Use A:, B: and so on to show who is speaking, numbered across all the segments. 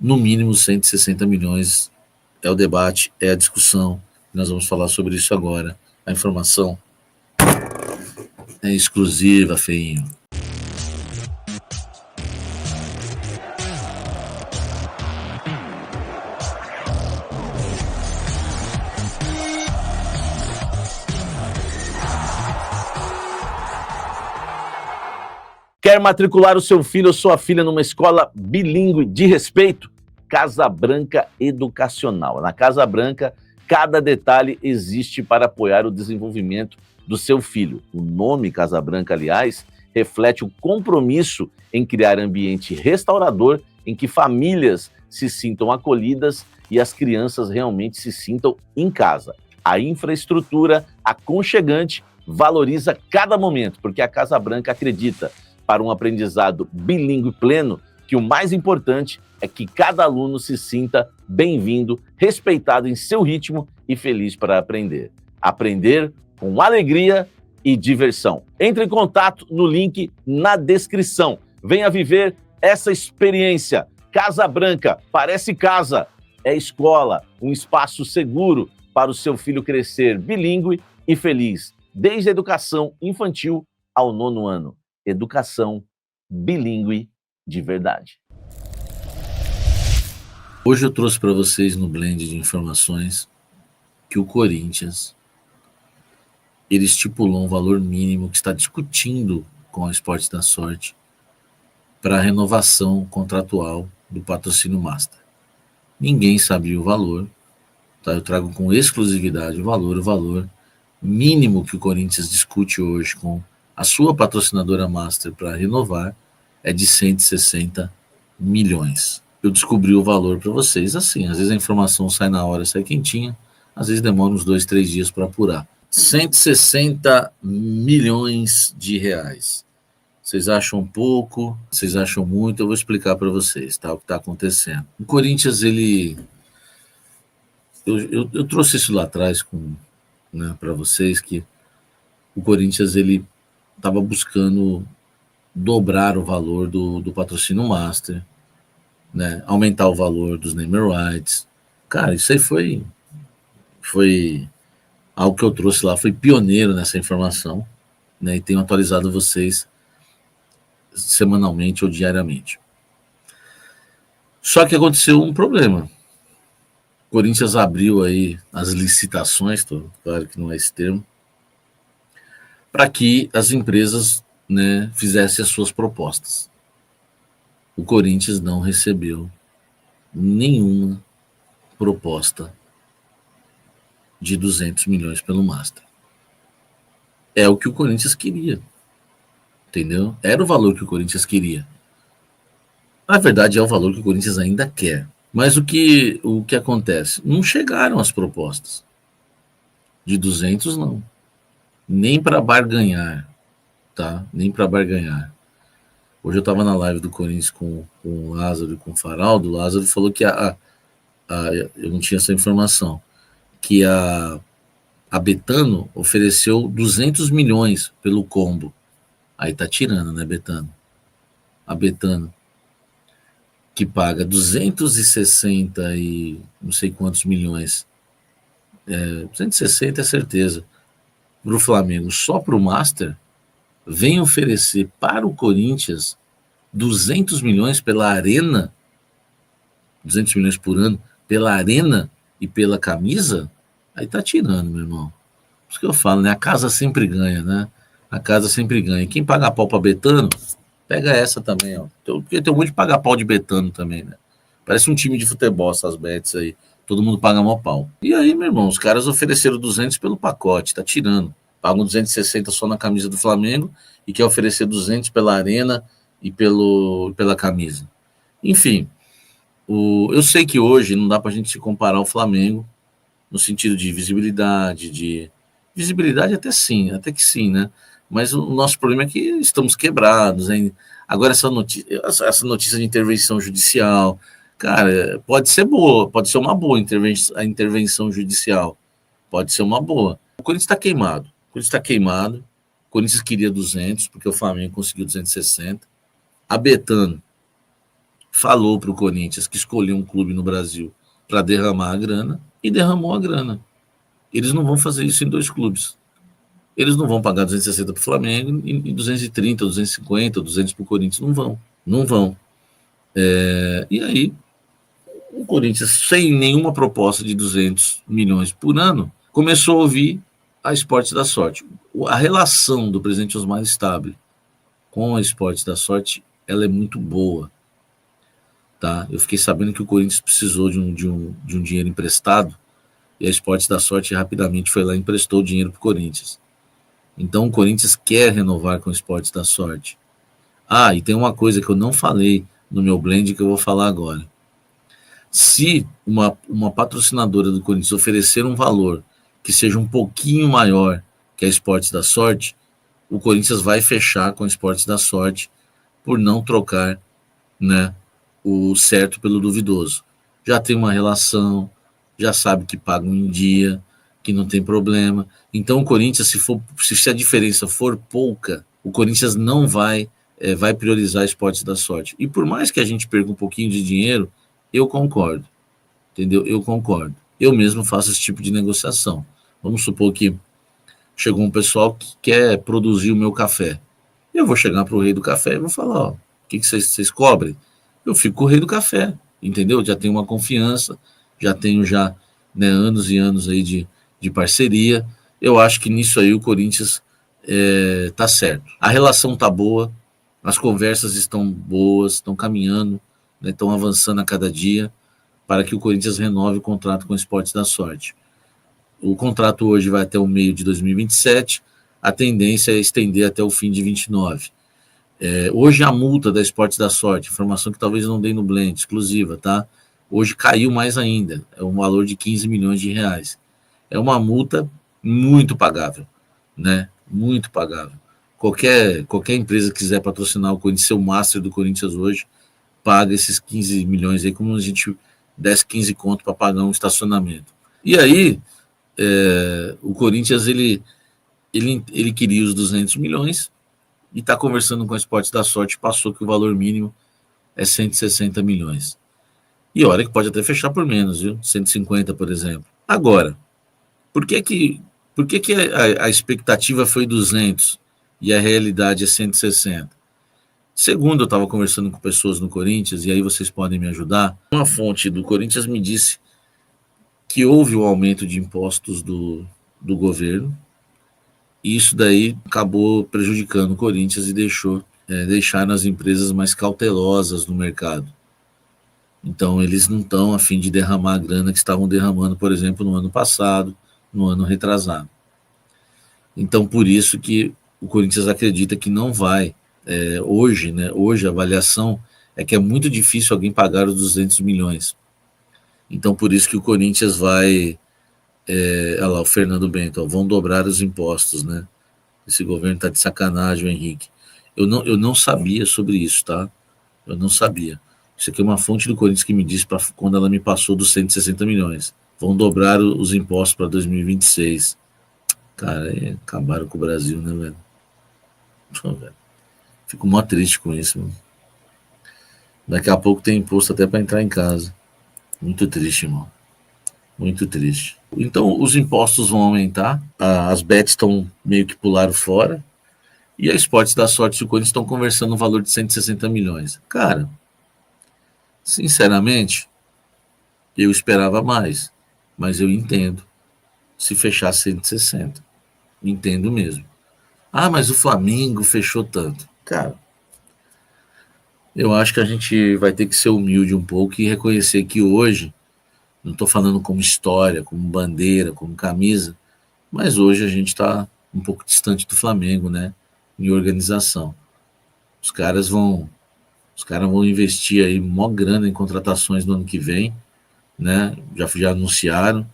A: no mínimo 160 milhões. É o debate, é a discussão. Nós vamos falar sobre isso agora. A informação é exclusiva, feinho. Quer matricular o seu filho ou sua filha numa escola bilíngue de respeito? Casa Branca Educacional. Na Casa Branca, cada detalhe existe para apoiar o desenvolvimento do seu filho. O nome Casa Branca, aliás, reflete o compromisso em criar ambiente restaurador em que famílias se sintam acolhidas e as crianças realmente se sintam em casa. A infraestrutura aconchegante valoriza cada momento, porque a Casa Branca acredita para um aprendizado bilíngue pleno, que o mais importante é que cada aluno se sinta bem-vindo, respeitado em seu ritmo e feliz para aprender. Aprender com alegria e diversão. Entre em contato no link na descrição. Venha viver essa experiência. Casa Branca, parece casa, é escola, um espaço seguro para o seu filho crescer bilíngue e feliz, desde a educação infantil ao 9º ano. Educação bilíngue de verdade. Hoje eu trouxe para vocês no blend de informações que o Corinthians ele estipulou um valor mínimo que está discutindo com a Esporte da Sorte para a renovação contratual do patrocínio Master. Ninguém sabia o valor, tá? Eu trago com exclusividade o valor mínimo que o Corinthians discute hoje com a sua patrocinadora Master para renovar é de 160 milhões. Eu descobri o valor para vocês assim, às vezes a informação sai na hora, sai quentinha, às vezes demora uns 2, 3 dias para apurar. 160 milhões de reais. Vocês acham pouco? Vocês acham muito? Eu vou explicar para vocês, tá? O que está acontecendo. O Corinthians, eu trouxe isso lá atrás para vocês, que o Corinthians, ele estava buscando dobrar o valor do patrocínio Master, né? Aumentar o valor dos name rights. Cara, isso aí foi algo que eu trouxe lá, fui pioneiro nessa informação, né? E tenho atualizado vocês semanalmente ou diariamente. Só que aconteceu um problema. O Corinthians abriu aí as licitações, claro que não é esse termo, para que as empresas, né, fizessem as suas propostas. O Corinthians não recebeu nenhuma proposta de 200 milhões pelo Master. É o que o Corinthians queria, entendeu? Era o valor que o Corinthians queria. Na verdade, é o valor que o Corinthians ainda quer. Mas o que acontece? Não chegaram as propostas. De 200, não. Nem para barganhar, tá? Nem para barganhar. Hoje eu estava na live do Corinthians com o Lázaro e com o Faraldo. O Lázaro falou que eu não tinha essa informação, que a Betano ofereceu 200 milhões pelo combo. Aí tá tirando, né, Betano? A Betano, que paga 260 e não sei quantos milhões, 260 é certeza, para o Flamengo, só para o Master, vem oferecer para o Corinthians 200 milhões pela arena, 200 milhões por ano, pela arena e pela camisa, aí tá tirando, meu irmão. Por isso que eu falo, né? A casa sempre ganha, né? A casa sempre ganha. Quem paga pau para Betano, pega essa também, ó. Porque tem um monte de pagar pau de Betano também, né? Parece um time de futebol, essas bets aí. Todo mundo paga mó pau. E aí, meu irmão, os caras ofereceram 200 pelo pacote, tá tirando. Pagam 260 só na camisa do Flamengo e quer oferecer 200 pela arena e pela camisa. Enfim, eu sei que hoje não dá pra gente se comparar ao Flamengo no sentido de visibilidade, visibilidade até que sim, né? Mas o nosso problema é que estamos quebrados, hein? Agora essa notícia de intervenção judicial, cara, pode ser boa, pode ser uma boa a intervenção judicial, pode ser uma boa. O Corinthians está queimado, o Corinthians queria 200, porque o Flamengo conseguiu 260. A Betano falou para o Corinthians que escolheu um clube no Brasil para derramar a grana e derramou a grana. Eles não vão fazer isso em 2 clubes. Eles não vão pagar 260 para o Flamengo e 230, 250, 200 para o Corinthians. Não vão. Não vão. E aí, o Corinthians, sem nenhuma proposta de 200 milhões por ano, começou a ouvir a Esportes da Sorte. A relação do presidente Osmar Stabile com a Esportes da Sorte, ela é muito boa. Tá? Eu fiquei sabendo que o Corinthians precisou de um dinheiro emprestado e a Esportes da Sorte rapidamente foi lá e emprestou o dinheiro para o Corinthians. Então o Corinthians quer renovar com o Esportes da Sorte. Ah, e tem uma coisa que eu não falei no meu blend que eu vou falar agora. Se uma patrocinadora do Corinthians oferecer um valor que seja um pouquinho maior que a Esportes da Sorte, o Corinthians vai fechar com a Esportes da Sorte por não trocar, né, o certo pelo duvidoso. Já tem uma relação, já sabe que pagam em dia, que não tem problema. Então o Corinthians, se a diferença for pouca, o Corinthians não vai priorizar Esportes da Sorte. E por mais que a gente perca um pouquinho de dinheiro, eu concordo, entendeu? Eu concordo. Eu mesmo faço esse tipo de negociação. Vamos supor que chegou um pessoal que quer produzir o meu café. Eu vou chegar para o rei do café e vou falar, ó, o que vocês cobrem? Eu fico com o rei do café, entendeu? Já tenho uma confiança, já tenho né, anos e anos aí de parceria. Eu acho que nisso aí o Corinthians tá certo. A relação tá boa, as conversas estão boas, estão caminhando, né, estão avançando a cada dia para que o Corinthians renove o contrato com o Esportes da Sorte. O contrato hoje vai até o meio de 2027, a tendência é estender até o fim de 29. Hoje a multa da Esportes da Sorte, informação que talvez não dei no blend, exclusiva, tá? Hoje caiu mais ainda, é um valor de 15 milhões de reais. É uma multa muito pagável, né? Muito pagável. Qualquer empresa que quiser patrocinar o Corinthians, ser o master do Corinthians hoje, paga esses 15 milhões aí, como a gente desse 15 conto para pagar um estacionamento. E aí, o Corinthians, ele queria os 200 milhões e está conversando com a Esportes da Sorte, passou que o valor mínimo é 160 milhões. E olha que pode até fechar por menos, viu? 150, por exemplo. Agora, por que a expectativa foi 200 e a realidade é 160? Segundo, eu estava conversando com pessoas no Corinthians, e aí vocês podem me ajudar. Uma fonte do Corinthians me disse que houve um aumento de impostos do governo, e isso daí acabou prejudicando o Corinthians e deixaram as empresas mais cautelosas no mercado. Então eles não estão a fim de derramar a grana que estavam derramando, por exemplo, no ano passado, no ano retrasado. Então por isso que o Corinthians acredita que não vai, hoje, né, hoje a avaliação é que é muito difícil alguém pagar os 200 milhões. Então por isso que o Corinthians vai, olha lá, o Fernando Bento, ó, vão dobrar os impostos, né? Esse governo está de sacanagem, Henrique. Eu não sabia sobre isso, tá? Eu não sabia. Isso aqui é uma fonte do Corinthians que me disse quando ela me passou dos 160 milhões. Vão dobrar os impostos para 2026. Cara, acabaram com o Brasil, né, velho? Pô, velho. Fico mó triste com isso, mano. Daqui a pouco tem imposto até para entrar em casa. Muito triste, irmão. Muito triste. Então, os impostos vão aumentar, as bets estão meio que pularam fora, e a Esportes da Sorte e o Corinthians estão conversando um valor de 160 milhões. Cara, sinceramente, eu esperava mais, mas eu entendo se fechar 160. Entendo mesmo. Ah, mas o Flamengo fechou tanto. Cara, eu acho que a gente vai ter que ser humilde um pouco e reconhecer que hoje, não estou falando como história, como bandeira, como camisa, mas hoje a gente está um pouco distante do Flamengo, né? Em organização. Os caras vão investir aí mó grana em contratações no ano que vem, né? Já anunciaram.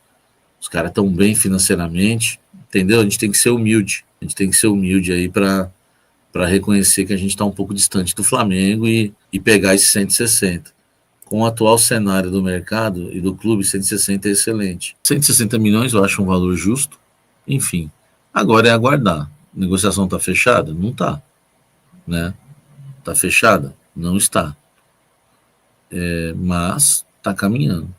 A: Os caras estão bem financeiramente, entendeu? A gente tem que ser humilde. A gente tem que ser humilde aí para reconhecer que a gente está um pouco distante do Flamengo e pegar esse 160. Com o atual cenário do mercado e do clube, 160 é excelente. 160 milhões eu acho um valor justo. Enfim, agora é aguardar. A negociação está fechada? Não está. Né? Está fechada? Não está. mas está caminhando.